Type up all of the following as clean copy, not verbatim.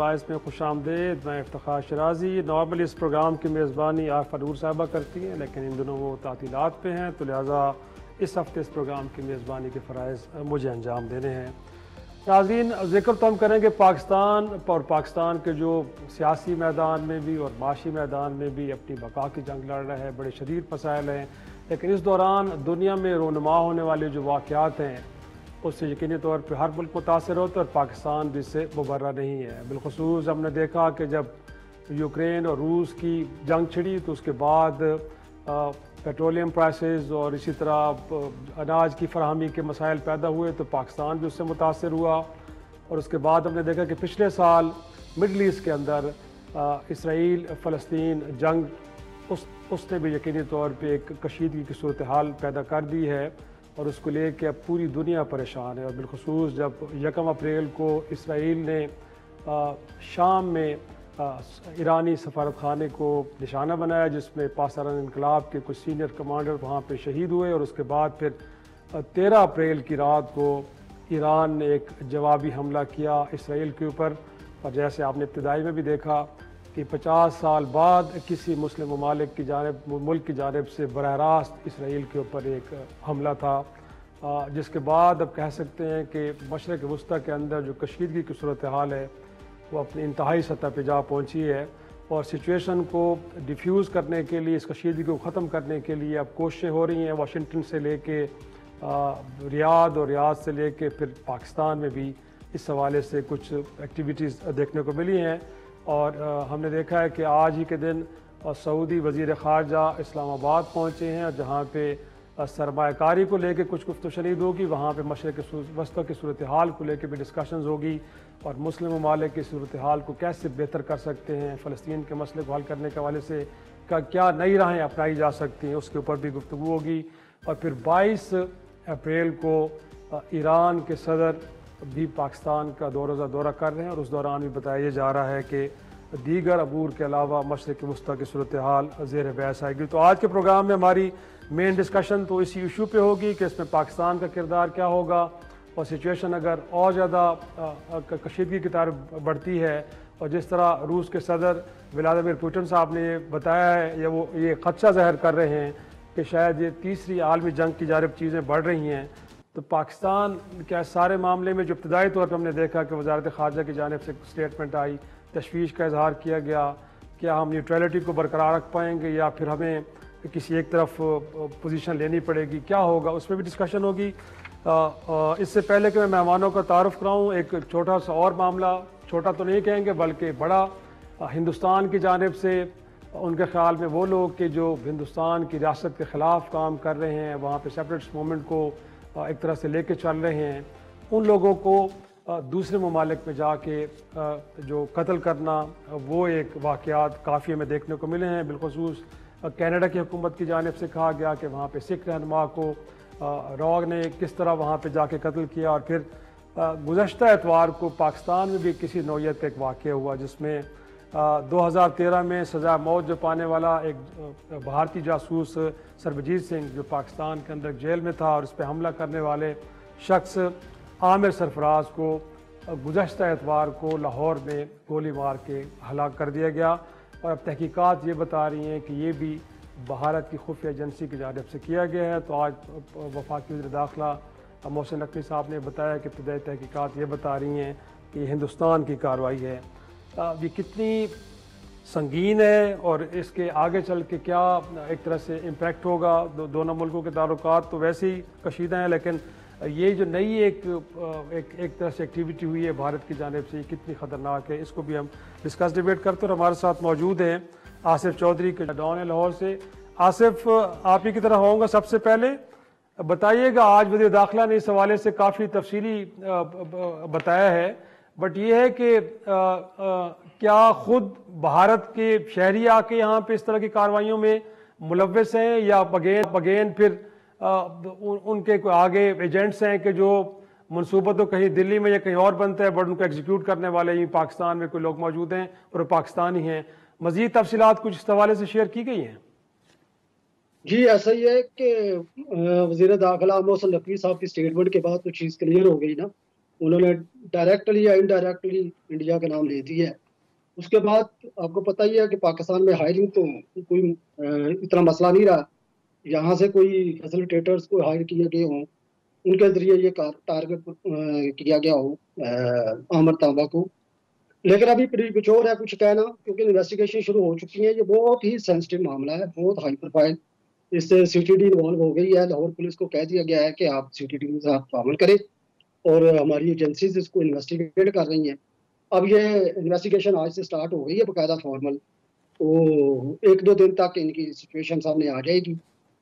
Voice میں خوش آمدید. میں افتخار شرازی. نارملی اس پروگرام کی میزبانی عارفہ نور صاحبہ کرتی ہیں، لیکن ان دنوں وہ تعطیلات پہ ہیں، تو لہٰذا اس ہفتے اس پروگرام کی میزبانی کے فرائض مجھے انجام دینے ہیں. ناظرین، ذکر تو ہم کریں گے پاکستان اور پاکستان کے جو سیاسی میدان میں بھی اور معاشی میدان میں بھی اپنی بقا کی جنگ لڑ رہا ہے. بڑے شدید مسائل ہیں، لیکن اس دوران دنیا میں رونما ہونے والے جو واقعات ہیں اس سے یقینی طور پہ ہر ملک متاثر ہوتا ہے، اور پاکستان بھی اس سے مبرہ نہیں ہے. بالخصوص ہم نے دیکھا کہ جب یوکرین اور روس کی جنگ چھڑی تو اس کے بعد پیٹرولیم پرائسز اور اسی طرح اناج کی فراہمی کے مسائل پیدا ہوئے، تو پاکستان بھی اس سے متاثر ہوا. اور اس کے بعد ہم نے دیکھا کہ پچھلے سال مڈل ایسٹ کے اندر اسرائیل فلسطین جنگ اس نے بھی یقینی طور پہ ایک کشیدگی کی صورتحال پیدا کر دی ہے، اور اس کو لے کے اب پوری دنیا پریشان ہے. اور بالخصوص جب 1 اپریل کو اسرائیل نے شام میں ایرانی سفارت خانے کو نشانہ بنایا، جس میں پاسداران انقلاب کے کچھ سینئر کمانڈر وہاں پہ شہید ہوئے، اور اس کے بعد پھر 13 اپریل کی رات کو ایران نے ایک جوابی حملہ کیا اسرائیل کے اوپر. اور جیسے آپ نے ابتدائی میں بھی دیکھا کہ 50 سال بعد کسی مسلم ملک کی جانب سے براہ راست اسرائیل کے اوپر ایک حملہ تھا، جس کے بعد اب کہہ سکتے ہیں کہ مشرق وسطیٰ کے اندر جو کشیدگی کی صورتحال ہے وہ اپنی انتہائی سطح پہ جا پہنچی ہے. اور سچویشن کو ڈیفیوز کرنے کے لیے، اس کشیدگی کو ختم کرنے کے لیے اب کوششیں ہو رہی ہیں، واشنگٹن سے لے کے ریاض اور ریاض سے لے کے پھر پاکستان میں بھی اس حوالے سے کچھ ایکٹیویٹیز دیکھنے کو ملی ہیں. اور ہم نے دیکھا ہے کہ آج ہی کے دن سعودی وزیر خارجہ اسلام آباد پہنچے ہیں، جہاں پہ سرمایہ کاری کو لے کے کچھ گفت و شنید ہوگی. وہاں پہ مشرق وسطیٰ کی صورتحال کو لے کے بھی ڈسکشنز ہوگی، اور مسلم ممالک کی صورتحال کو کیسے بہتر کر سکتے ہیں، فلسطین کے مسئلے کو حل کرنے کے حوالے سے کیا نئی راہیں اپنائی جا سکتی ہیں، اس کے اوپر بھی گفتگو ہوگی. اور پھر 22 اپریل کو ایران کے صدر بھی پاکستان کا 2 روزہ دورہ کر رہے ہیں، اور اس دوران بھی بتایا جا رہا ہے کہ دیگر عبور کے علاوہ مشرق وسطیٰ کی صورتحال زیر بحث آئے گی. تو آج کے پروگرام میں ہماری مین ڈسکشن تو اسی ایشو پہ ہوگی کہ اس میں پاکستان کا کردار کیا ہوگا، اور سچویشن اگر اور زیادہ کشیدگی کی طرف بڑھتی ہے، اور جس طرح روس کے صدر ولادیمیر پوٹن صاحب نے یہ بتایا ہے یا وہ یہ خدشہ ظاہر کر رہے ہیں کہ شاید یہ تیسری عالمی جنگ کی جانب چیزیں بڑھ رہی ہیں، تو پاکستان کیا سارے معاملے میں جو ابتدائی طور پر ہم نے دیکھا کہ وزارت خارجہ کی جانب سے اسٹیٹمنٹ آئی، تشویش کا اظہار کیا گیا، کیا ہم نیوٹرلٹی کو برقرار رکھ پائیں گے یا پھر ہمیں کسی ایک طرف پوزیشن لینی پڑے گی، کیا ہوگا، اس میں بھی ڈسکشن ہوگی. اس سے پہلے کہ میں مہمانوں کا تعارف کراؤں، ایک چھوٹا سا اور معاملہ، چھوٹا تو نہیں کہیں گے بلکہ بڑا، ہندوستان کی جانب سے ان کے خیال میں وہ لوگ کہ جو ہندوستان کی ریاست کے خلاف کام کر رہے ہیں، وہاں پہ سیپریٹس موومنٹ کو ایک طرح سے لے کے چل رہے ہیں، ان لوگوں کو دوسرے ممالک میں جا کے جو قتل کرنا، وہ ایک واقعات کافی ہمیں دیکھنے کو ملے ہیں. بالخصوص کینیڈا کی حکومت کی جانب سے کہا گیا کہ وہاں پہ سکھ رہنما کو راگ نے کس طرح وہاں پہ جا کے قتل کیا. اور پھر گزشتہ اتوار کو پاکستان میں بھی کسی نوعیت کا ایک واقعہ ہوا، جس میں 2013 میں سزا موت جو پانے والا ایک بھارتی جاسوس سربجیت سنگھ جو پاکستان کے اندر جیل میں تھا، اور اس پہ حملہ کرنے والے شخص عامر سرفراز کو گزشتہ اتوار کو لاہور میں گولی مار کے ہلاک کر دیا گیا. اور اب تحقیقات یہ بتا رہی ہیں کہ یہ بھی بھارت کی خفیہ ایجنسی کی جانب سے کیا گیا ہے. تو آج وفاقی وزیر داخلہ محسن نقوی صاحب نے بتایا کہ ابتدائی تحقیقات یہ بتا رہی ہیں کہ یہ ہندوستان کی کارروائی ہے. یہ کتنی سنگین ہے اور اس کے آگے چل کے کیا ایک طرح سے امپیکٹ ہوگا، دونوں ملکوں کے تعلقات تو ویسے ہی کشیدہ ہیں، لیکن یہ جو نئی ایک طرح سے ایکٹیویٹی ہوئی ہے بھارت کی جانب سے، یہ کتنی خطرناک ہے، اس کو بھی ہم ڈسکس ڈیبیٹ کرتے ہیں. اور ہمارے ساتھ موجود ہیں آصف چودھری کے ڈان ہے لاہور سے. آصف، آپ ہی کی طرف آؤں گا. سب سے پہلے بتائیے گا، آج وزیر داخلہ نے اس حوالے سے کافی تفصیلی بتایا ہے، بٹ یہ ہے کہ کیا خود بھارت کے شہری آ کے یہاں پہ اس طرح کی کارروائیوں میں ملوث ہیں، یا بگین پھر ان کے کوئی آگے ایجنٹس ہیں کہ جو منصوبہ تو کہیں دلی میں یا کہیں اور بنتا ہے، بٹ ان کو ایگزیکیوٹ کرنے والے ہی پاکستان میں کوئی لوگ موجود ہیں اور وہ پاکستانی ہیں؟ مزید تفصیلات کچھ اس حوالے سے شیئر کی گئی ہیں؟ جی ایسا ہی ہے کہ وزیر داخلہ محسن نقوی صاحب کی سٹیٹمنٹ کے بعد تو چیز کلیئر ہو گئی نا. انہوں نے ڈائریکٹلی یا انڈائریکٹلی انڈیا کا نام لے دیا ہے. اس کے بعد آپ کو پتہ ہی ہے کہ پاکستان میں ہائرنگ تو کوئی اتنا مسئلہ نہیں رہا. یہاں سے کوئی فیسیلیٹیٹرز کو ہائر کیے گئے ہوں, ان کے ذریعے یہ ٹارگٹ کیا گیا ہو احمد تانبا کو. لیکن ابھی پریمیچور ہے کچھ کہنا, کیونکہ انویسٹیگیشن شروع ہو چکی ہے. یہ بہت ہی سینسٹیو معاملہ ہے, بہت ہائی پروفائل. اس سے سی ٹی ڈی انوالو ہو گئی ہے. لاہور پولیس کو کہہ دیا گیا ہے کہ آپ سی ٹی ڈی کے ساتھ تعامل کریں, اور ہماری ایجنسیز اس کو انویسٹیگیٹ کر رہی ہیں. اب یہ انویسٹیگیشن آج سے سٹارٹ ہو گئی ہے باقاعدہ فارمل. تو 1-2 دن تک ان کی سچویشن سامنے آ جائے گی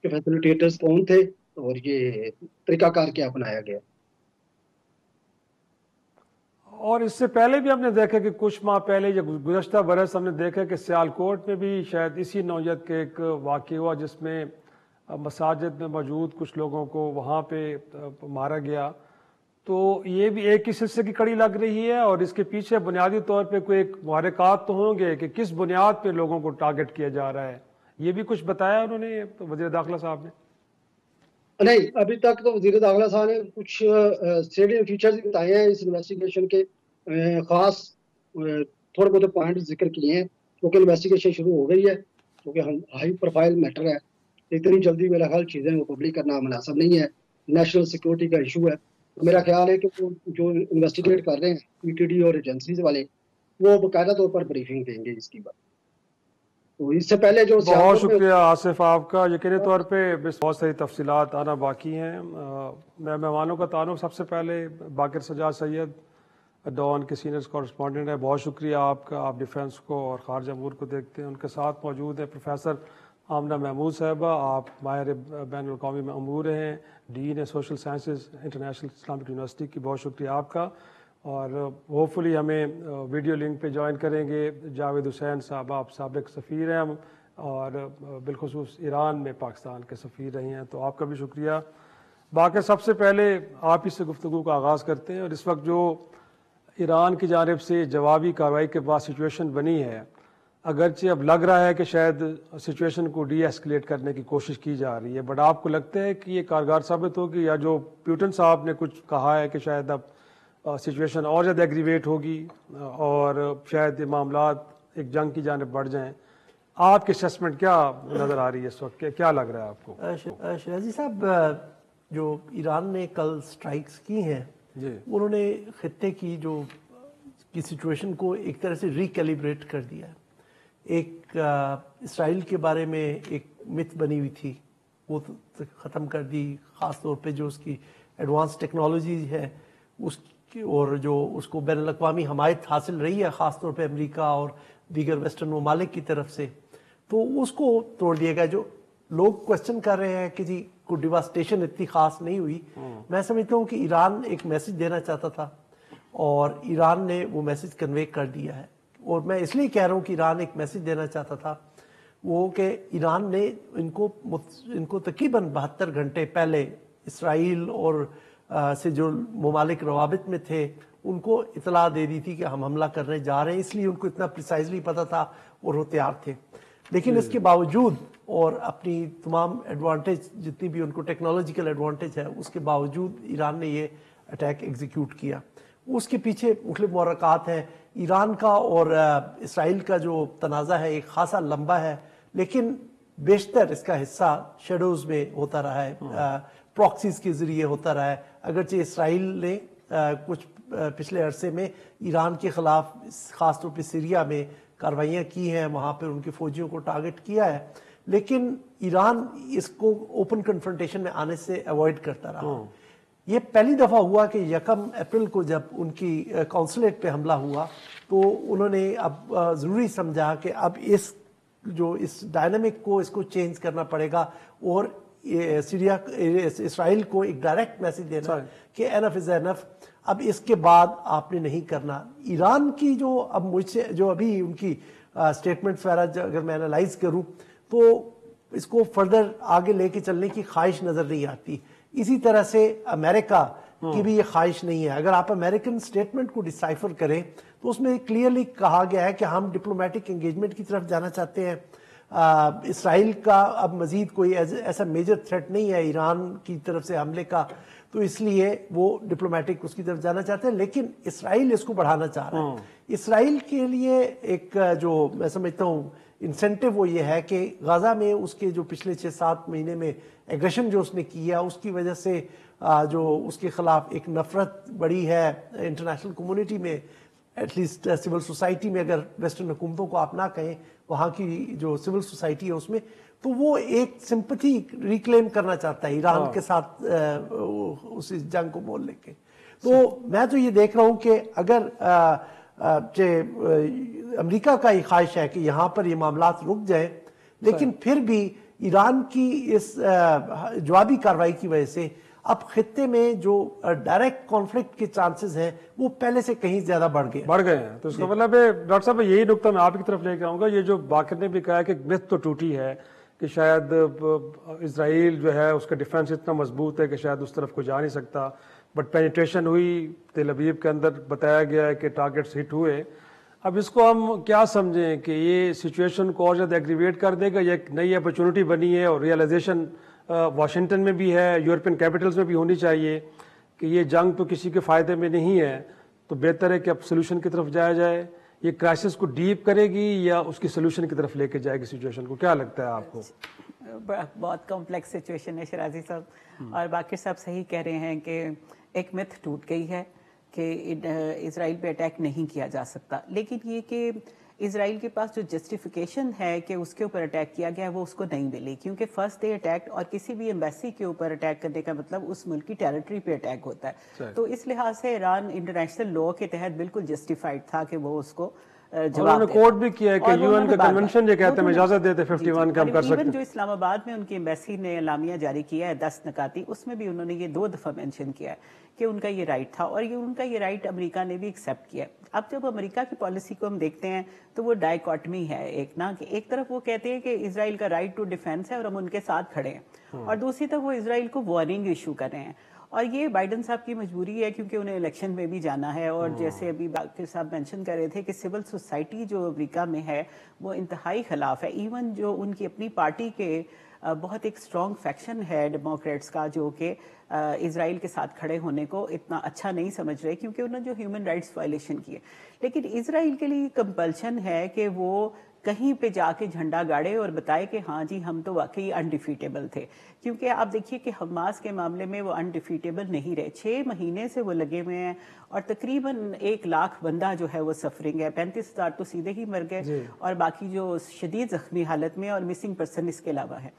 کہ فیسیلیٹیٹرز کون تھے اور یہ طریقہ کار کیا اپنایا گیا. اور اس سے پہلے بھی ہم نے دیکھا کہ کچھ ماہ پہلے یا گزشتہ برس ہم نے دیکھا کہ سیالکوٹ میں بھی شاید اسی نوعیت کے ایک واقعہ ہوا, جس میں مساجد میں موجود کچھ لوگوں کو وہاں پہ مارا گیا. تو یہ بھی ایک ہی سلسلے کی کڑی لگ رہی ہے, اور اس کے پیچھے بنیادی طور پہ کوئی ایک محرکات تو ہوں گے کہ کس بنیاد پہ لوگوں کو ٹارگٹ کیا جا رہا ہے. یہ بھی کچھ بتایا انہوں نے وزیر داخلہ صاحب نے؟ نہیں, ابھی تک تو وزیر داخلہ صاحب نے کچھ سیلینٹ فیچرز بتائے ہیں اس انویسٹیگیشن کے, خاص تھوڑے بہت پوائنٹ ذکر کیے ہیں, کیونکہ انویسٹیگیشن شروع ہو گئی ہے. کیونکہ ہم ہائی پروفائل میٹر ہے, اتنی جلدی میرا خیال چیزیں وہ پبلک کرنا مناسب نہیں ہے. نیشنل سیکورٹی کا ایشو ہے. میرا خیال ہے کہ وہ جو انویسٹیگیٹ کر رہے ہیں پی ٹی ڈی اور ایجنسیز والے, وہ باقاعدہ طور پر بریفنگ دیں گے اس کی بات. تو اس سے پہلے جو بہت شکریہ آصف آپ کا. یقینی طور پہ بہت ساری تفصیلات آنا باقی ہیں. میں مہمانوں کا تعارف سب سے پہلے باقر سجاد سید ڈان کے سینئر کورسپونڈنٹ ہے. بہت شکریہ آپ کا. آپ ڈیفینس کو اور خارجہ امور کو دیکھتے ہیں. ان کے ساتھ موجود ہیں پروفیسر آمنہ محمود صاحبہ, آپ ماہر بین الاقوامی امور ہیں, ڈین ہے social sciences international Islamic university کی. بہت شکریہ آپ کا. اور ہوپفلی ہمیں ویڈیو لنک پہ جوائن کریں گے جاوید حسین صاحب. آپ سابق سفیر ہیں اور بالخصوص ایران میں پاکستان کے سفیر رہے ہیں, تو آپ کا بھی شکریہ. باقی سب سے پہلے آپ ہی سے گفتگو کا آغاز کرتے ہیں. اور اس وقت جو ایران کی جانب سے جوابی کارروائی کے بعد سچویشن بنی ہے, اگرچہ اب لگ رہا ہے کہ شاید سچویشن کو ڈی ایسکلیٹ کرنے کی کوشش کی جا رہی ہے, بٹ آپ کو لگتا ہے کہ یہ کارگر ثابت ہوگی, یا جو پیوٹن صاحب نے کچھ کہا ہے کہ شاید اب سچویشن اور زیادہ ایگریویٹ ہوگی اور شاید یہ معاملات ایک جنگ کی جانب بڑھ جائیں؟ آپ کی اسسمنٹ کیا نظر آ رہی ہے اس وقت, کیا لگ رہا ہے آپ کو؟ شہزادی صاحب, جو ایران نے کل سٹرائکس کی ہیں, جی, انہوں نے خطے کی جو کی سچویشن کو ایک طرح سے ریکیلیبریٹ کر دیا ہے. ایک اسرائیل کے بارے میں ایک مت بنی ہوئی تھی, وہ ختم کر دی. خاص طور پہ جو اس کی ایڈوانس ٹیکنالوجی ہے اس کی, اور جو اس کو بین الاقوامی حمایت حاصل رہی ہے خاص طور پہ امریکہ اور دیگر ویسٹرن ممالک کی طرف سے, تو اس کو توڑ دیا گیا. جو لوگ کوشچن کر رہے ہیں کہ جی کوئی ڈیواسٹیشن اتنی خاص نہیں ہوئی, میں سمجھتا ہوں کہ ایران ایک میسج دینا چاہتا تھا اور ایران نے وہ میسج کنوے کر دیا ہے. اور میں اس لیے کہہ رہا ہوں کہ ایران ایک میسج دینا چاہتا تھا, وہ کہ ایران نے ان کو تقریباً 72 گھنٹے پہلے اسرائیل اور سے جو ممالک روابط میں تھے ان کو اطلاع دے دی تھی کہ ہم حملہ کرنے جا رہے ہیں, اس لیے ان کو اتنا پریسائزلی پتہ تھا اور وہ تیار تھے. لیکن اس کے باوجود اور اپنی تمام ایڈوانٹیج جتنی بھی ان کو ٹیکنالوجیکل ایڈوانٹیج ہے اس کے باوجود ایران نے یہ اٹیک ایگزیکیوٹ کیا. اس کے پیچھے مختلف محرکات ہیں. ایران کا اور اسرائیل کا جو تنازع ہے ایک خاصا لمبا ہے, لیکن بیشتر اس کا حصہ شیڈوز میں ہوتا رہا ہے, پراکسیز کے ذریعے ہوتا رہا ہے. اگرچہ اسرائیل نے کچھ پچھلے عرصے میں ایران کے خلاف خاص طور پہ سیریا میں کاروائیاں کی ہیں, وہاں پہ ان کے فوجیوں کو ٹارگٹ کیا ہے, لیکن ایران اس کو اوپن کنفرنٹیشن میں آنے سے ایوائڈ کرتا رہا. یہ پہلی دفعہ ہوا کہ 1 اپریل کو جب ان کی کونسلیٹ پہ حملہ ہوا تو انہوں نے اب ضروری سمجھا کہ اب اس ڈائنامک کو اس کو چینج کرنا پڑے گا, اور اسرائیل کو ایک ڈائریکٹ میسج دینا کہ اینف از اینف, اب اس کے بعد آپ نے نہیں کرنا. ایران کی جو اب مجھ سے جو ابھی ان کی اسٹیٹمنٹ وغیرہ اگر میں انالائز کروں تو اس کو فردر آگے لے کے چلنے کی خواہش نظر نہیں آتی. اسی طرح سے امریکہ کی بھی یہ خواہش نہیں ہے. اگر آپ امریکن اسٹیٹمنٹ کو ڈسائفر کریں تو اس میں کلیئرلی کہا گیا ہے کہ ہم ڈپلومیٹک انگیجمنٹ کی طرف جانا چاہتے ہیں, اسرائیل کا اب مزید کوئی ایسا میجر تھریٹ نہیں ہے ایران کی طرف سے حملے کا، تو اس لیے وہ ڈپلومیٹک اس کی طرف جانا چاہتے ہیں، لیکن اسرائیل اس کو بڑھانا چاہ رہا ہے۔ اسرائیل کے لیے ایک جو میں سمجھتا ہوں انسینٹو وہ یہ ہے کہ غزہ میں اس کے جو پچھلے 6-7 مہینے میں ایگریشن جو اس نے کیا، اس کی وجہ سے جو اس کے خلاف ایک نفرت بڑی ہے انٹرنیشنل کمیونٹی میں، ایٹ لیسٹ سول سوسائٹی میں، اگر ویسٹرن حکومتوں کو آپ نہ کہیں، وہاں کی جو سول سوسائٹی ہے اس میں، تو وہ ایک سمپتھی ریکلیم کرنا چاہتا ہے ایران کے ساتھ اس جنگ کو مول لے کے۔ تو میں تو یہ دیکھ رہا ہوں کہ اگر امریکہ کا یہ خواہش ہے کہ یہاں پر یہ معاملات رک جائیں، لیکن پھر بھی ایران کی اس جوابی کارروائی کی وجہ سے اب خطے میں جو ڈائریکٹ کانفلکٹ کے چانسز ہیں وہ پہلے سے کہیں زیادہ بڑھ گئے ہیں۔ تو اس کا مطلب ہے ڈاکٹر صاحب یہی نقطہ میں آپ کی طرف لے کے آؤں گا، یہ جو باقر نے بھی کہا ہے کہ مت تو ٹوٹی ہے کہ شاید اسرائیل جو ہے اس کا ڈیفنس اتنا مضبوط ہے کہ شاید اس طرف کو جا نہیں سکتا، بٹ پینیٹریشن ہوئی تل ابیب کے اندر، بتایا گیا ہے کہ ٹارگیٹس ہٹ ہوئے۔ اب اس کو ہم کیا سمجھیں کہ یہ سچویشن کو اور زیادہ ایگریویٹ کر دے گا، یہ ایک نئی اپرچونٹی بنی ہے اور ریئلائزیشن واشنگٹن میں بھی ہے، یورپین کیپٹلز میں بھی ہونی چاہیے کہ یہ جنگ تو کسی کے فائدے میں نہیں ہے، تو بہتر ہے کہ اب سلوشن کی طرف جایا جائے۔ یہ کرائسس کو ڈیپ کرے گی یا اس کی سلوشن کی طرف لے کے جائے گی سچویشن کو؟ کیا لگتا ہے آپ کو؟ بہت کمپلیکس سچویشن ہے شرازی صاحب، اور باقی صاحب صحیح کہہ رہے ہیں کہ ایک مت ٹوٹ گئی ہے کہ اسرائیل پہ اٹیک نہیں کیا جا سکتا، لیکن یہ کہ اسرائیل کے پاس جو جسٹیفیکیشن ہے کہ اس کے اوپر اٹیک کیا گیا ہے وہ اس کو نہیں ملی، کیونکہ فرسٹ ڈے اٹیک اور کسی بھی ایمبیسی کے اوپر اٹیک کرنے کا مطلب اس ملک کی ٹیریٹری پہ اٹیک ہوتا ہے، تو اس لحاظ سے ایران انٹرنیشنل لا کے تحت بالکل جسٹیفائڈ تھا کہ وہ اس کو انہوں نے کوٹ بھی کیا ہے کہ یو این کا کنونشن یہ کہتے ہیں اجازت دیتے 51 کا ہم کر سکتے ہیں۔ ایون جو اسلام آباد میں ان کی ایمبیسی نے اعلامیہ جاری کیا ہے 10 نکاتی، اس میں بھی انہوں نے یہ 2 دفعہ مینشن کیا ہے کہ ان کا یہ رائٹ تھا، اور یہ ان کا یہ رائٹ امریکہ نے بھی ایکسیپٹ کیا ہے۔ اب جب امریکہ کی پالیسی کو ہم دیکھتے ہیں تو وہ ڈائیکاٹمی ہے ایک نا، کہ ایک طرف وہ کہتے ہیں کہ اسرائیل کا رائٹ ٹو ڈیفینس ہے اور ہم ان کے ساتھ کھڑے ہیں، اور دوسری طرف وہ اسرائیل کو وارننگ ایشو کر رہے ہیں، اور یہ بائیڈن صاحب کی مجبوری ہے کیونکہ انہیں الیکشن میں بھی جانا ہے، اور جیسے ابھی باقر صاحب مینشن کر رہے تھے کہ سول سوسائٹی جو امریکہ میں ہے وہ انتہائی خلاف ہے، ایون جو ان کی اپنی پارٹی کے بہت ایک اسٹرانگ فیکشن ہے ڈیموکریٹس کا جو کہ اسرائیل کے ساتھ کھڑے ہونے کو اتنا اچھا نہیں سمجھ رہے کیونکہ انہوں نے جو ہیومن رائٹس وائلیشن کی ہے، لیکن اسرائیل کے لیے کمپلشن ہے کہ وہ کہیں پہ جا کے جھنڈا گاڑے اور بتائے کہ ہاں جی ہم تو واقعی انڈیفیٹیبل تھے، کیونکہ آپ دیکھیے کہ حماس کے معاملے میں وہ انڈیفیٹیبل نہیں رہے، 6 مہینے سے وہ لگے ہوئے ہیں، اور تقریباً 1 لاکھ بندہ جو ہے وہ سفرنگ ہے، 35,000 تو سیدھے ہی مر گئے اور باقی جو شدید زخمی حالت میں اور مسنگ پرسن اس کے علاوہ ہے۔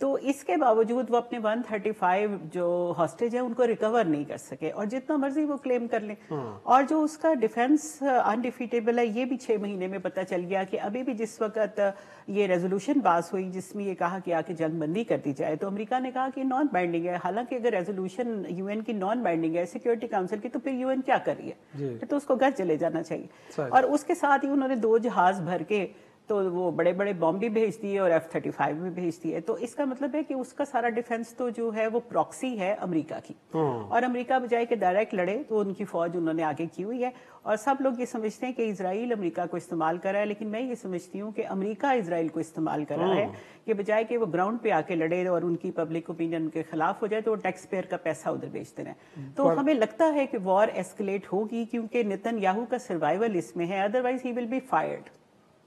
تو اس کے باوجود وہ اپنے 135 جو ہاسٹیج ہیں ان کو ریکور نہیں کر سکے، اور جتنا مرضی وہ کلیم کر لیں، اور جو اس کا ڈیفنس انڈیفیٹیبل ہے یہ بھی 6 مہینے میں پتہ چل گیا کہ ابھی بھی جس وقت یہ ریزولوشن پاس ہوئی جس میں یہ کہا کہ آ کے جنگ بندی کر دی جائے، تو امریکہ نے کہا کہ نان بائنڈنگ ہے، حالانکہ اگر ریزولوشن یو این کی نان بائنڈنگ ہے سیکورٹی کاؤنسل کی، تو پھر یو این کیا کر رہی ہے، پھر تو اس کو گھر چلے جانا چاہیے۔ اور اس کے ساتھ ہی انہوں نے 2 جہاز بھر کے تو وہ بڑے بڑے بم بھی بھیج دیے اور F-35 بھی بھیج دیے، تو اس کا مطلب ہے کہ اس کا سارا ڈیفنس تو جو ہے وہ پراکسی ہے امریکہ کی، اور امریکہ بجائے کہ ڈائریکٹ لڑے تو ان کی فوج انہوں نے آگے کی ہوئی ہے، اور سب لوگ یہ سمجھتے ہیں کہ اسرائیل امریکہ کو استعمال کر رہا ہے، لیکن میں یہ سمجھتی ہوں کہ امریکہ اسرائیل کو استعمال کر رہا ہے کہ بجائے کہ وہ گراؤنڈ پہ آ کے لڑے اور ان کی پبلک اوپینین کے خلاف ہو جائے تو وہ ٹیکس پیئر کا پیسہ ادھر بیچتے رہیں، تو ہمیں لگتا ہے کہ وار ایسکلیٹ ہوگی کیونکہ نیتن یاہو کا سروائیول اس میں ہے، otherwise he will be fired.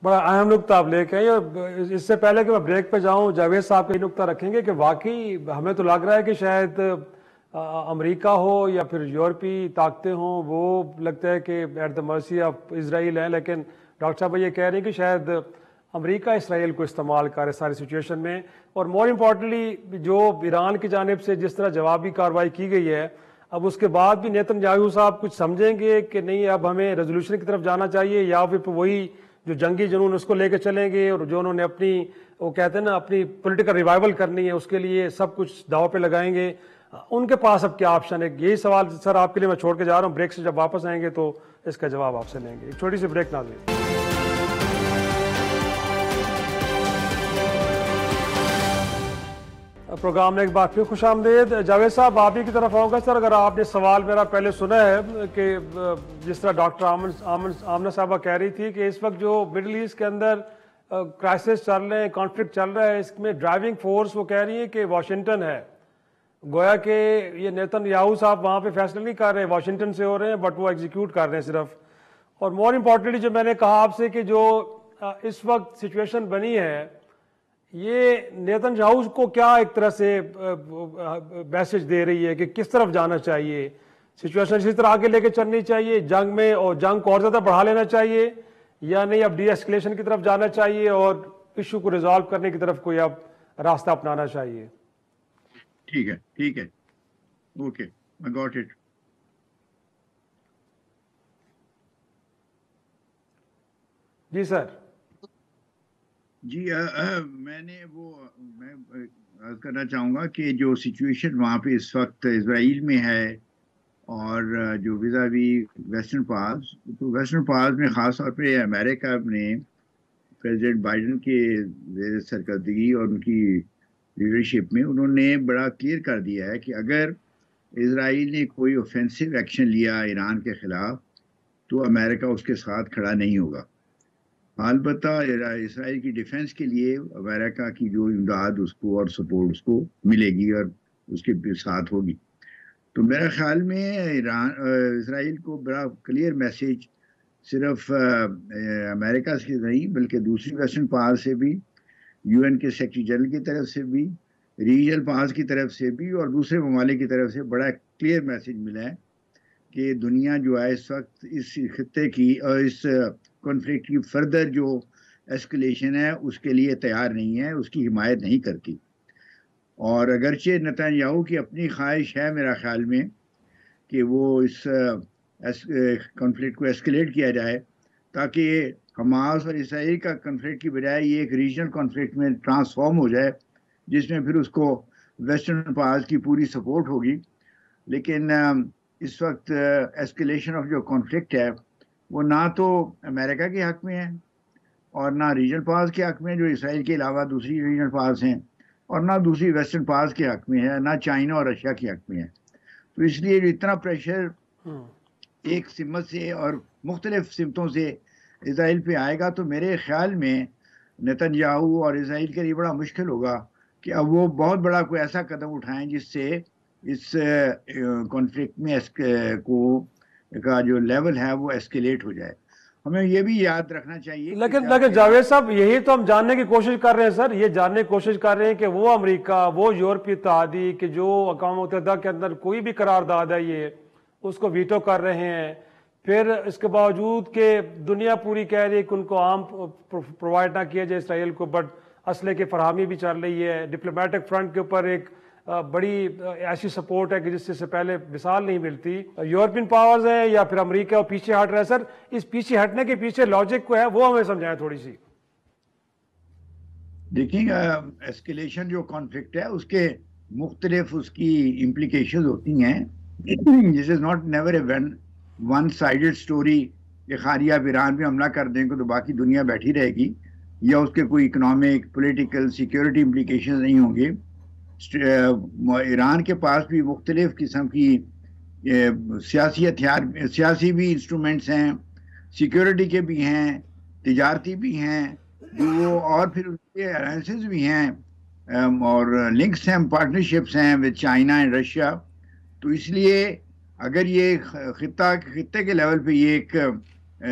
بڑا اہم نقطہ آپ لے کے آئے، اور اس سے پہلے کہ میں بریک پہ جاؤں جاوید صاحب کا یہ نقطہ رکھیں گے کہ واقعی ہمیں تو لگ رہا ہے کہ شاید امریکہ ہو یا پھر یورپی طاقتیں ہوں وہ لگتا ہے کہ at the mercy of Israel ہے، لیکن ڈاکٹر صاحب یہ کہہ رہے ہیں کہ شاید امریکہ اسرائیل کو استعمال کرے ساری سچویشن میں، اور مور امپورٹنٹلی جو ایران کی جانب سے جس طرح جوابی کارروائی کی گئی ہے، اب اس کے بعد بھی نیتن یاہو صاحب کچھ سمجھیں گے کہ نہیں اب ہمیں ریزولوشن کی طرف جانا چاہیے، یا پھر وہی جو جنگی جنون اس کو لے کے چلیں گے، اور جو انہوں نے اپنی وہ کہتے ہیں نا اپنی پولیٹیکل ریوائول کرنی ہے اس کے لیے سب کچھ داؤ پہ لگائیں گے؟ ان کے پاس اب کیا آپشن ہے؟ یہی سوال سر آپ کے لیے میں چھوڑ کے جا رہا ہوں، بریک سے جب واپس آئیں گے تو اس کا جواب آپ سے لیں گے۔ ایک چھوٹی سی بریک ناظرین۔ پروگرام میں ایک بار پھر خوش آمدید۔ جاوید صاحب آپ ہی کی طرف آؤں گا سر، اگر آپ نے سوال میرا پہلے سنا ہے کہ جس طرح ڈاکٹر آمنہ صاحبہ کہہ رہی تھی کہ اس وقت جو مڈل ایسٹ کے اندر کرائسس چل رہے ہیں, کانفلکٹ چل رہا ہے, اس میں ڈرائیونگ فورس وہ کہہ رہی ہے کہ واشنگٹن ہے. گویا کہ یہ نیتن یاہو صاحب وہاں پہ فیصلے نہیں کر رہے, واشنگٹن سے ہو رہے ہیں, بٹ وہ ایگزیکیوٹ کر رہے ہیں صرف. اور مور امپورٹنٹلی جو میں نے کہا آپ سے کہ جو اس وقت سچویشن بنی ہے, یہ نیتن یاہو کو کیا ایک طرح سے میسج دے رہی ہے کہ کس طرف جانا چاہیے, سچویشن اسی طرح آگے لے کے چلنی چاہیے جنگ میں, اور جنگ کو اور زیادہ بڑھا لینا چاہیے, یا نہیں اب ڈی ایسکلیشن کی طرف جانا چاہیے اور ایشو کو ریزالو کرنے کی طرف کوئی اب راستہ اپنانا چاہیے؟ ٹھیک ہے, اوکے, I got it. جی سر. جی میں عرض کرنا چاہوں گا کہ جو سچویشن وہاں پہ اس وقت اسرائیل میں ہے اور جو ویزاوی ویسٹرن پاس میں خاص طور پہ امریکہ نے پریزیڈنٹ بائیڈن کے زیر سرکردگی اور ان کی لیڈرشپ میں انہوں نے بڑا کلیئر کر دیا ہے کہ اگر اسرائیل نے کوئی اوفینسو ایکشن لیا ایران کے خلاف تو امریکہ اس کے ساتھ کھڑا نہیں ہوگا. البتہ اسرائیل کی ڈیفنس کے لیے امریکہ کی جو امداد اس کو اور سپورٹ اس کو ملے گی اور اس کے ساتھ ہوگی. تو میرے خیال میں اسرائیل کو بڑا کلیئر میسیج صرف امریکہ سے نہیں بلکہ دوسری ویسٹرن پاور سے بھی, یو این کے سیکرٹری جنرل کی طرف سے بھی, ریجنل پاورز کی طرف سے بھی اور دوسرے ممالک کی طرف سے بڑا کلیئر میسیج ملا ہے کہ دنیا جو ہے اس وقت اس خطے کی اور اس کانفلکٹ کی فردر جو ایسکلیشن ہے اس کے لیے تیار نہیں ہے, اس کی حمایت نہیں کرتی. اور اگرچہ نیتن یاہو کی اپنی خواہش ہے میرا خیال میں کہ وہ اس کانفلکٹ کو ایسکلیٹ کیا جائے تاکہ حماس اور اسرائیل کا کانفلکٹ کی بجائے یہ ایک ریجنل کانفلکٹ میں ٹرانسفارم ہو جائے جس میں پھر اس کو ویسٹرن پاورز کی پوری سپورٹ ہوگی. لیکن اس وقت ایسکلیشن آف جو کانفلکٹ ہے وہ نہ تو امریکہ کے حق میں ہے اور نہ ریجنل پاورز کے حق میں جو اسرائیل کے علاوہ دوسری ریجنل پاورز ہیں, اور نہ دوسری ویسٹرن پاورز کے حق میں ہے, نہ چائنا اور رشیا کے حق میں ہے. تو اس لیے جو اتنا پریشر ایک سمت سے اور مختلف سمتوں سے اسرائیل پہ آئے گا تو میرے خیال میں نیتن یاہو اور اسرائیل کے لیے بڑا مشکل ہوگا کہ اب وہ بہت بڑا کوئی ایسا قدم اٹھائیں جس سے اس کانفلکٹ میں کا جو لیول ہے وہ ایسکیلیٹ ہو جائے. ہمیں یہ بھی یاد رکھنا چاہیے. لیکن جاوید صاحب یہی تو ہم جاننے کی کوشش کر رہے ہیں سر, یہ جاننے کی کوشش کر رہے ہیں کہ وہ امریکہ, وہ یورپی اتحادی کہ جو اقوام متحدہ کے اندر کوئی بھی قرارداد ہے یہ اس کو ویٹو کر رہے ہیں, پھر اس کے باوجود کہ دنیا پوری کہہ رہی ہے کہ ان کو عام پرووائڈ نہ کیا جائے اسرائیل کو, بٹ اسلحے کی فراہمی بھی چل رہی ہے. ڈپلومیٹک فرنٹ کے اوپر ایک بڑی ایسی سپورٹ ہے کہ جس سے پہلے مثال نہیں ملتی. یورپین پاورز ہیں یا پھر امریکہ اور پیچھے ہٹ رہا ہے. سر اس پیچھے ہٹنے کے پیچھے لاجک کو ہے وہ ہمیں سمجھائیں تھوڑی سی. دیکھیں ایسکیلیشن جو کانفلکٹ ہے اس کے مختلف اس کی امپلیکیشنز ہوتی ہیں. This is not never a one sided story کہ خالی آپ ایران پہ حملہ کر دیں گے تو باقی دنیا بیٹھی رہے گی, یا اس کے کوئی اکنامک, پولیٹیکل, سیکیورٹی امپلیکیشنز نہیں ہوں گے. ایران کے پاس بھی مختلف قسم کی سیاسی ہتھیار, سیاسی بھی انسٹرومنٹس ہیں, سیکیورٹی کے بھی ہیں, تجارتی بھی ہیں, جو اور پھر ان کے الائنسز بھی ہیں اور لنکس ہیں, پارٹنرشپس ہیں ود چائنا اینڈ رشیا. تو اس لیے اگر یہ خطے کے لیول پہ یہ ایک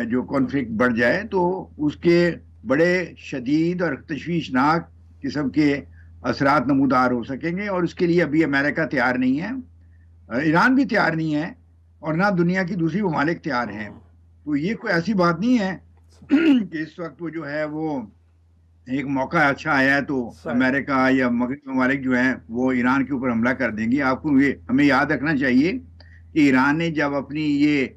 جو کانفلکٹ بڑھ جائے تو اس کے بڑے شدید اور تشویشناک قسم کے اثرات نمودار ہو سکیں گے, اور اس کے لیے ابھی امریکہ تیار نہیں ہے, ایران بھی تیار نہیں ہے, اور نہ دنیا کی دوسری ممالک تیار ہیں. تو یہ کوئی ایسی بات نہیں ہے کہ اس وقت وہ جو ہے وہ ایک موقع اچھا آیا ہے تو امریکہ یا مغربی ممالک جو ہیں وہ ایران کے اوپر حملہ کر دیں گے. آپ کو یہ ہمیں یاد رکھنا چاہیے کہ ایران نے جب اپنی یہ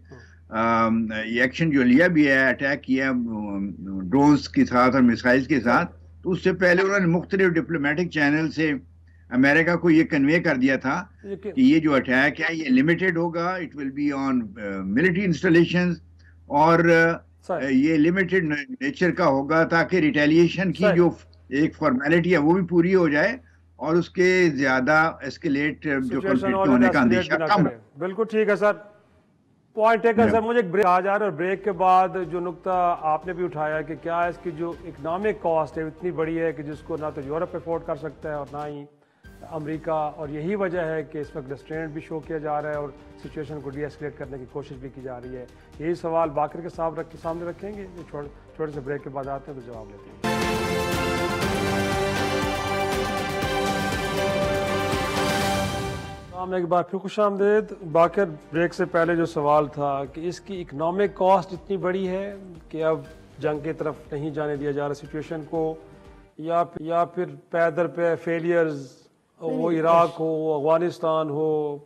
ایکشن جو لیا بھی ہے, اٹیک کیا ڈرونز کے ساتھ اور میسائلز کے ساتھ, تو اس سے پہلے انہوں نے مختلف ڈپلومیٹک چینل سے امریکہ کو یہ کنوے کر دیا تھا کہ یہ جو اٹیک ہے یہ لمیٹڈ ہوگا, it will be on military installations, اور یہ لمیٹڈ نیچر کا ہوگا تاکہ ریٹیلیشن کی جو ایک فارمیلٹی ہے وہ بھی پوری ہو جائے اور اس کے زیادہ ایسکیلیٹ جو کنفلکٹ ہونے کا اندیشہ کم ہے. بالکل ٹھیک ہے سر. پوائنٹ ٹیکن سر، مجھے ایک بریک آ جا رہا ہے، اور بریک کے بعد جو نقطہ آپ نے بھی اٹھایا کہ کیا اس کی جو اکنامک کاسٹ ہے اتنی بڑی ہے کہ جس کو نہ تو یورپ افورڈ کر سکتا ہے اور نہ ہی امریکہ، اور یہی وجہ ہے کہ اس وقت ریسٹرینٹ بھی شو کیا جا رہا ہے اور سچویشن کو ڈی ایسکیلیٹ کرنے کی کوشش بھی کی جا رہی ہے. یہی سوال باقر کے سامنے رکھیں گے. چھوٹے سے بریک کے بعد آتے ہیں تو جواب لیتے ہیں. ایک بار پھر خوش آمدید. باقر، بریک سے پہلے جو سوال تھا کہ اس کی اکنامک کاسٹ اتنی بڑی ہے کہ اب جنگ کی طرف نہیں جانے دیا جا رہا سچویشن کو، یا پھر پیدر پہ فیلیئرز، وہ عراق ہو، وہ افغانستان ہو،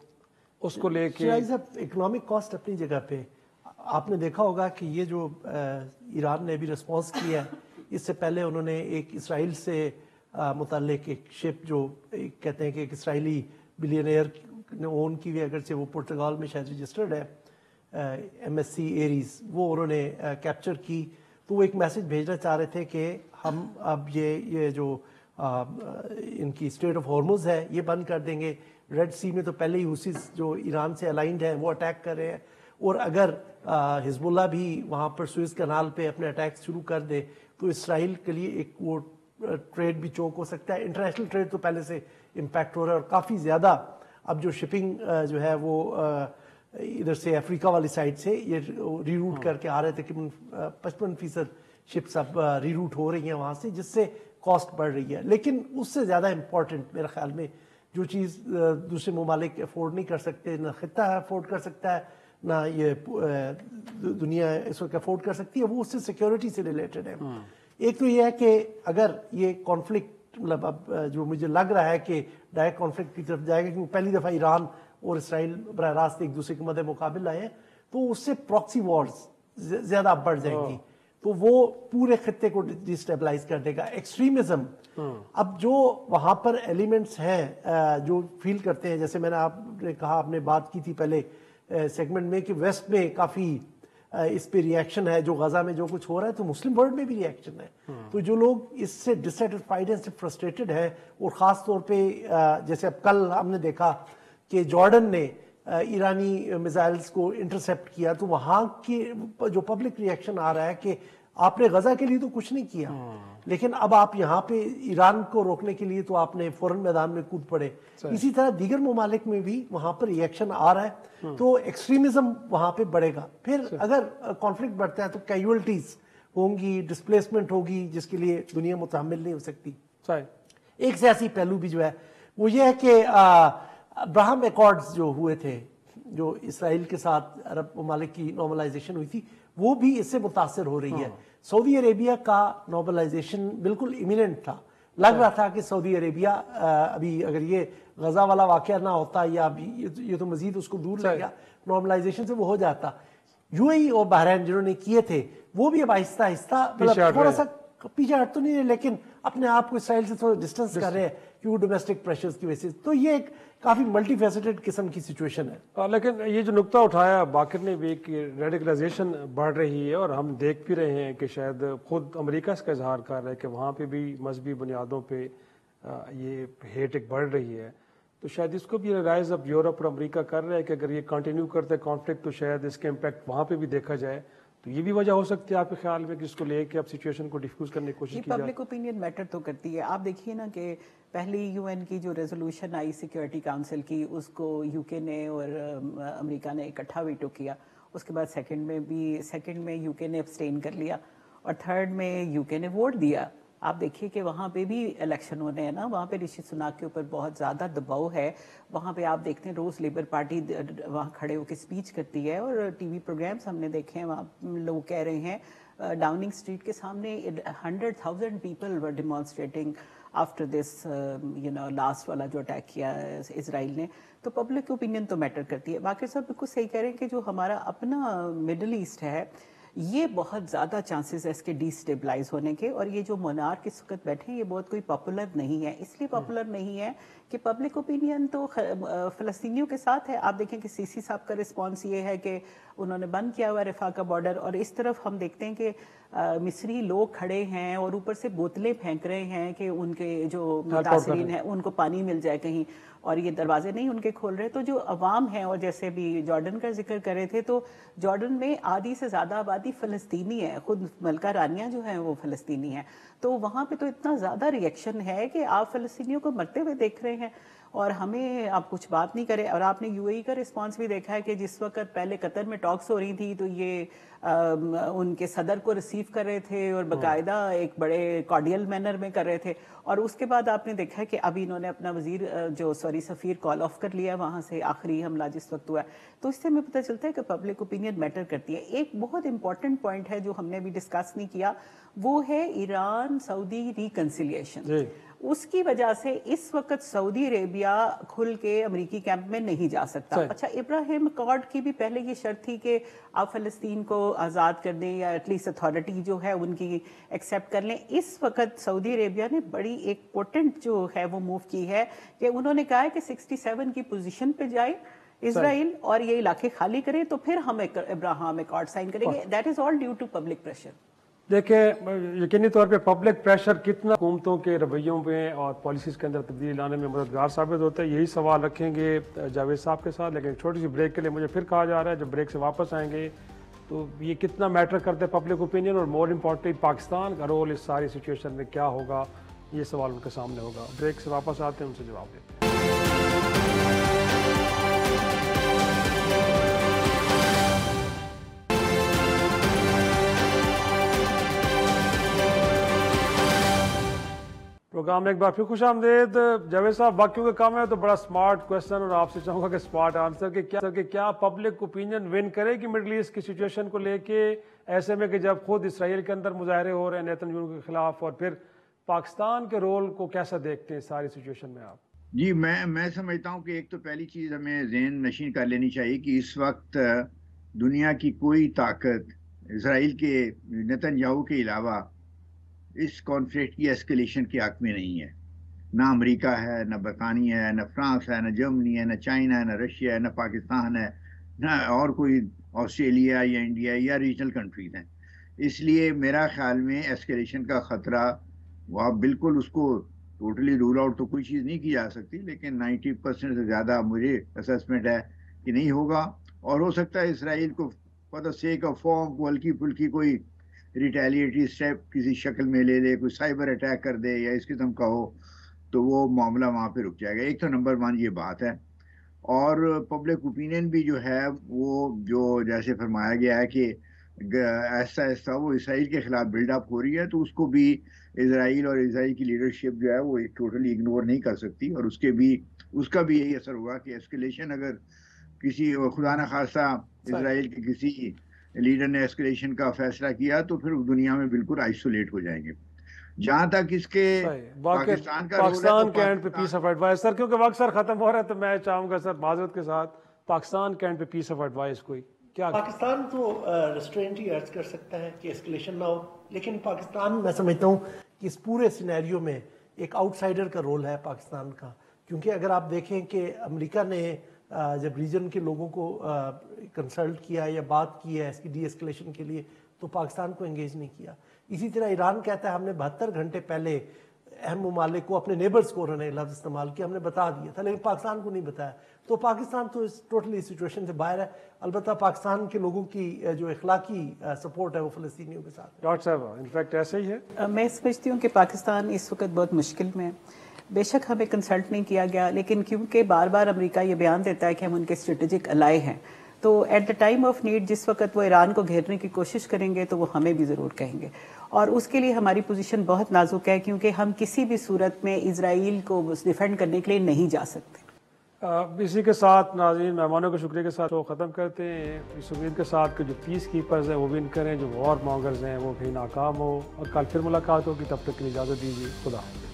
اس کو لے کے اکنامک کاسٹ اپنی جگہ پہ. آپ نے دیکھا ہوگا کہ یہ جو ایران نے بھی رسپانس کیا ہے، اس سے پہلے انہوں نے ایک اسرائیل سے متعلق ایک شپ جو کہتے ہیں کہ ایک اسرائیلی بلینئر نے اون کی ہوئی، اگرچہ وہ پرتگال میں شاید رجسٹرڈ ہے، ایم ایس سی ایریز، وہ انہوں نے کیپچر کی. تو وہ ایک میسج بھیجنا چاہ رہے تھے کہ ہم اب یہ جو ان کی اسٹریٹ آف ہارمز ہے یہ بند کر دیں گے. ریڈ سی میں تو پہلے ہی حوثیز جو ایران سے الائنڈ ہیں وہ اٹیک کر رہے ہیں، اور اگر حزب اللہ بھی وہاں پر سوئز کنال پہ اپنے اٹیکس شروع کر دے تو اسرائیل کے لیے ایک وہ ٹریڈ بھی چوک ہو سکتا ہے. انٹرنیشنل ٹریڈ تو پہلے سے امپیکٹ ہو رہا ہے، اور کافی زیادہ اب جو شپنگ جو ہے وہ ادھر سے افریقہ والی سائڈ سے یہ ری روٹ کر کے آ رہے تھے کہ 55% شپس اب ری روٹ ہو رہی ہیں وہاں سے، جس سے کاسٹ بڑھ رہی ہے. لیکن اس سے زیادہ امپورٹنٹ میرے خیال میں جو چیز دوسرے ممالک افورڈ نہیں کر سکتے، نہ خطہ افورڈ کر سکتا ہے، نہ یہ دنیا اس وقت افورڈ کر سکتی ہے، وہ اس سے سیکیورٹی سے ریلیٹڈ ہے. ایک تو یہ ہے کہ اگر یہ کانفلکٹ مطلب اب جو مجھے لگ رہا ہے کہ ڈائریکٹ کانفلکٹ کی طرف جائے گا، کیونکہ پہلی دفعہ ایران اور اسرائیل براہ راست ایک دوسرے کے مد مقابل آئے ہیں، تو اس سے پراکسی وارز زیادہ بڑھ جائیں گی، تو وہ پورے خطے کو ڈیسٹیبلائز کر دے گا. ایکسٹریمزم اب جو وہاں پر ایلیمنٹس ہیں جو فیل کرتے ہیں، جیسے میں نے آپ نے کہا، آپ نے بات کی تھی پہلے سیگمنٹ میں کہ ویسٹ میں کافی اس پہ ری ایکشن ہے، جو غزہ میں جو کچھ ہو رہا ہے تو مسلم ورلڈ میں بھی ری ایکشن ہے. تو جو لوگ اس سے ڈسسیٹسفائیڈ ہیں، فرسٹریٹڈ ہیں، اور خاص طور پہ جیسے اب کل ہم نے دیکھا کہ جارڈن نے ایرانی میزائلز کو انٹرسیپٹ کیا، تو وہاں کی جو پبلک ری ایکشن آ رہا ہے کہ آپ نے غزہ کے لیے تو کچھ نہیں کیا، لیکن اب آپ یہاں پہ ایران کو روکنے کے لیے تو آپ نے فوراً میدان میں کود پڑے. اسی طرح دیگر ممالک میں بھی وہاں پر ری ایکشن آ رہا ہے، تو ایکسٹریمزم وہاں پہ بڑھے گا. پھر اگر کانفلکٹ بڑھتا ہے تو کیجولٹیز ہوں گی، ڈسپلیسمنٹ ہوگی، جس کے لیے دنیا متحمل نہیں ہو سکتی. ایک سیاسی پہلو بھی جو ہے وہ یہ ہے کہ ابراہم ایکارڈز جو ہوئے تھے، جو اسرائیل کے ساتھ عرب ممالک کی نارملائزیشن ہوئی تھی، وہ بھی اس سے متاثر ہو رہی ہے. سعودی عربیہ کا نارملائزیشن بالکل امییننٹ تھا، لگ رہا تھا کہ سعودی عربیہ ابھی اگر یہ غزہ والا واقعہ نہ ہوتا یا یہ تو مزید اس کو دور لے گیا، نارملائزیشن سے وہ ہو جاتا. یو اے ای اور بحرین جنہوں نے کیے تھے وہ بھی اب آہستہ آہستہ تھوڑا سا پیچھے ہٹ تو نہیں رہے، لیکن اپنے آپ کو اسرائیل سے تھوڑا ڈسٹینس کر رہے ہیں کیونکہ ڈومیسٹک پریشرز کی وجہ سے. تو یہ ایک کافی ملٹی فیسٹڈ قسم کی سچویشن ہے. لیکن یہ جو نقطہ اٹھایا باقر نے بھی کہ ریڈیکلائزیشن بڑھ رہی ہے، اور ہم دیکھ بھی رہے ہیں کہ شاید خود امریکہ اس کا اظہار کر رہا ہے کہ وہاں پہ بھی مذہبی بنیادوں پہ یہ ہیٹ ایک بڑھ رہی ہے. تو شاید اس کو بھی ریلائز اب یورپ اور امریکہ کر رہا ہے کہ اگر یہ کنٹینیو کرتے کانفلکٹ تو شاید اس کے امپیکٹ وہاں پہ بھی دیکھا جائے. تو یہ بھی وجہ ہو سکتی ہے آپ کے خیال میں کہ اس کو لے کے اب سچویشن کو ڈیفیوز کرنے کی کوشش کی جائے؟ پبلک اوپینین میٹر تو کرتی ہے. آپ دیکھیے نا کہ پہلی یو این کی جو ریزولوشن آئی سیکیورٹی کاؤنسل کی، اس کو یو کے نے اور امریکہ نے اکٹھا ویٹو کیا. اس کے بعد سیکنڈ میں یو کے نے ابسٹین کر لیا، اور تھرڈ میں یو کے نے ووٹ دیا. آپ دیکھیے کہ وہاں پہ بھی الیکشن ہونے ہیں نا، وہاں پہ رشی سناک کے اوپر بہت زیادہ دباؤ ہے. وہاں پہ آپ دیکھتے ہیں روز لیبر پارٹی وہاں کھڑے ہو کے اسپیچ کرتی ہے، اور ٹی وی پروگرامز ہم نے دیکھے ہیں، وہاں لوگ کہہ رہے ہیں ڈاؤننگ اسٹریٹ کے سامنے 100,000 people were demonstrating after this last والا جو اٹیک کیا اسرائیل نے. تو پبلک اوپینین تو میٹر کرتی ہے. باقی صاحب بالکل صحیح کہہ رہے ہیں کہ جو ہمارا اپنا مڈل ایسٹ ہے، یہ بہت زیادہ چانسز ہے اس کے ڈی سٹیبلائز ہونے کے. اور یہ جو مونارک اس وقت بیٹھے ہیں یہ بہت کوئی پاپولر نہیں ہے. اس لیے پاپولر نہیں ہے کہ پبلک اوپینین تو فلسطینیوں کے ساتھ ہے. آپ دیکھیں کہ سی سی صاحب کا رسپانس یہ ہے کہ انہوں نے بند کیا ہوا رفح کا بارڈر، اور اس طرف ہم دیکھتے ہیں کہ مصری لوگ کھڑے ہیں اور اوپر سے بوتلیں پھینک رہے ہیں کہ ان کے جو متاثرین ہیں ان کو پانی مل جائے کہیں. اور یہ دروازے نہیں ان کے کھول رہے. تو جو عوام ہیں، اور جیسے بھی جارڈن کا ذکر کر رہے تھے، تو جارڈن میں آدھی سے زیادہ آبادی فلسطینی ہے، خود ملکہ رانیہ جو ہیں وہ فلسطینی ہیں. تو وہاں پہ تو اتنا زیادہ ریئیکشن ہے کہ آپ فلسطینیوں کو مرتے ہوئے دیکھ رہے ہیں اور ہمیں آپ کچھ بات نہیں کرے. اور آپ نے یو اے ای کا رسپانس بھی دیکھا ہے کہ جس وقت پہلے قطر میں ٹاکس ہو رہی تھی تو یہ ان کے صدر کو ریسیو کر رہے تھے اور باقاعدہ ایک بڑے کارڈیل مینر میں کر رہے تھے. اور اس کے بعد آپ نے دیکھا ہے کہ ابھی انہوں نے اپنا سفیر کال آف کر لیا وہاں سے، آخری حملہ جس وقت ہوا ہے. تو اس سے ہمیں پتہ چلتا ہے کہ پبلک اوپینین میٹر کرتی ہے. ایک بہت امپورٹنٹ پوائنٹ ہے جو ہم نے بھی ڈسکس نہیں کیا، وہ ہے ایران سعودی ریکنسیلیشن. اس کی وجہ سے اس وقت سعودی عربیہ کھل کے امریکی کیمپ میں نہیں جا سکتا. اچھا، ابراہیم اکارڈ کی بھی پہلے یہ شرط تھی کہ آپ فلسطین کو آزاد کر دیں یا ایٹ لیسٹ اتھارٹی جو ہے ان کی ایکسیپٹ کر لیں. اس وقت سعودی عربیہ نے بڑی ایک پوٹنٹ جو ہے وہ موو کی ہے کہ انہوں نے کہا ہے کہ 67 کی پوزیشن پہ جائے اسرائیل اور یہ علاقے خالی کریں تو پھر ہم ابراہیم اکارڈ سائن کریں گے. That is all due to public pressure. دیکھیں، یقینی طور پہ پبلک پریشر کتنا حکومتوں کے رویوں میں اور پالیسیز کے اندر تبدیلی لانے میں مددگار ثابت ہوتا ہے، یہی سوال رکھیں گے جاوید صاحب کے ساتھ. لیکن ایک چھوٹی سی بریک کے لیے مجھے پھر کہا جا رہا ہے جب بریک سے واپس آئیں گے تو یہ کتنا میٹر کرتا ہے پبلک اوپینین، اور مور امپورٹنٹلی پاکستان کا رول اس ساری سچویشن میں کیا ہوگا، یہ سوال ان کے سامنے ہوگا. بریک سے واپس آتے ہیں، ان سے جواب دیتے ہیں. پروگرام میں ایک بار پھر خوش آمدید. جاوید صاحب، باقیوں کا کام ہے تو بڑا سمارٹ کویسچن، اور آپ سے چاہوں گا کہ سمارٹ آنسر کہ کیا پبلک اوپینین ون کرے گی مڈل ایسٹ کی سچویشن کو لے کے، ایسے میں کہ جب خود اسرائیل کے اندر مظاہرے ہو رہے ہیں نیتن یاہو کے خلاف، اور پھر پاکستان کے رول کو کیسا دیکھتے ہیں ساری سچویشن میں آپ؟ جی، میں سمجھتا ہوں کہ ایک تو پہلی چیز ہمیں ذہن نشین کر لینی چاہیے کہ اس وقت دنیا کی کوئی طاقت اسرائیل کے نیتن یاہو کے علاوہ اس کانفلکٹ کی ایسکیلیشن کے حق میں نہیں ہے. نہ امریکہ ہے، نہ برطانیہ ہے، نہ فرانس ہے، نہ جرمنی ہے، نہ چائنا ہے، نہ رشیا ہے، نہ پاکستان ہے، نہ اور کوئی آسٹریلیا یا انڈیا یا ریجنل کنٹریز ہیں. اس لیے میرا خیال میں ایسکیلیشن کا خطرہ، وہ آپ بالکل اس کو ٹوٹلی رول آؤٹ تو کوئی چیز نہیں کی جا سکتی، لیکن 90% سے زیادہ مجھے اسسمنٹ ہے کہ نہیں ہوگا. اور ہو سکتا ہے اسرائیل کو for the sake of form کو ہلکی پھلکی کوئی ریٹیلیٹری اسٹیپ کسی شکل میں لے لے، کوئی سائبر اٹیک کر دے یا اس قسم کا ہو، تو وہ معاملہ وہاں پہ رک جائے گا. ایک تو نمبر 1 یہ بات ہے. اور پبلک اوپینین بھی جو ہے وہ جو جیسے فرمایا گیا ہے کہ ایسا ایسا وہ اسرائیل کے خلاف بلڈ اپ ہو رہی ہے، تو اس کو بھی اسرائیل اور اسرائیل کی لیڈرشپ جو ہے وہ ٹوٹلی اگنور نہیں کر سکتی. اور اس کا بھی یہی اثر ہوگا کہ ایسکیلیشن اگر کسی خدا نہ خواستہ اسرائیل کے کسی لیڈر نے ایسکیلیشن کا فیصلہ کیا تو پھر دنیا میں بالکل آئسولیٹ ہو جائیں گے. جہاں تک اس کے پاکستان کا پاکستان کے اینڈ پہ پیس آف ایڈوائس، سر کیونکہ وقت سر ختم ہو رہا ہے تو میں چاہوں گا سر معذرت کے ساتھ پاکستان کے اینڈ پہ پیس آف ایڈوائس کوئی کیا؟ پاکستان تو ریسٹرینٹ ہی ارج کر سکتا ہے کہ اسکلیشن نہ ہو، لیکن پاکستان میں سمجھتا ہوں کہ اس پورے سینیریو میں ایک آؤٹ سائڈر کا رول ہے پاکستان کا. کیونکہ اگر آپ دیکھیں کہ امریکہ نے جب ریجن کے لوگوں کو کنسلٹ کیا یا بات کی ہے اس کی ڈی ایسکلیشن کے لیے، تو پاکستان کو انگیج نہیں کیا. اسی طرح ایران کہتا ہے ہم نے 72 گھنٹے پہلے اہم ممالک کو، اپنے نیبرز کو انہوں نے لفظ استعمال کیا، ہم نے بتا دیا تھا، لیکن پاکستان کو نہیں بتایا. تو پاکستان تو اس ٹوٹلی سچویشن سے باہر ہے. البتہ پاکستان کے لوگوں کی جو اخلاقی سپورٹ ہے وہ فلسطینیوں کے ساتھ. ڈاکٹر صاحب انفیکٹ ایسا ہی ہے. میں سمجھتی ہوں کہ پاکستان اس وقت بہت مشکل میں ہے. بے شک ہمیں کنسلٹ نہیں کیا گیا، لیکن کیونکہ بار بار امریکہ یہ بیان دیتا ہے کہ ہم ان کے اسٹریٹجک الائے ہیں، تو at the time of need جس وقت وہ ایران کو گھیرنے کی کوشش کریں گے تو وہ ہمیں بھی ضرور کہیں گے. اور اس کے لیے ہماری پوزیشن بہت نازک ہے، کیونکہ ہم کسی بھی صورت میں اسرائیل کو ڈیفینڈ کرنے کے لیے نہیں جا سکتے. اسی کے ساتھ ناظرین مہمانوں کے شکریہ کے ساتھ وہ ختم کرتے ہیں، اس امید کے ساتھ کہ جو پیس کیپرز ہیں وہ ون کریں، جو وار مانگرز ہیں وہ بھی ناکام ہو. اور کل پھر ملاقات ہوگی، تب تک کے لیے اجازت دیجیے. خدا حافظ.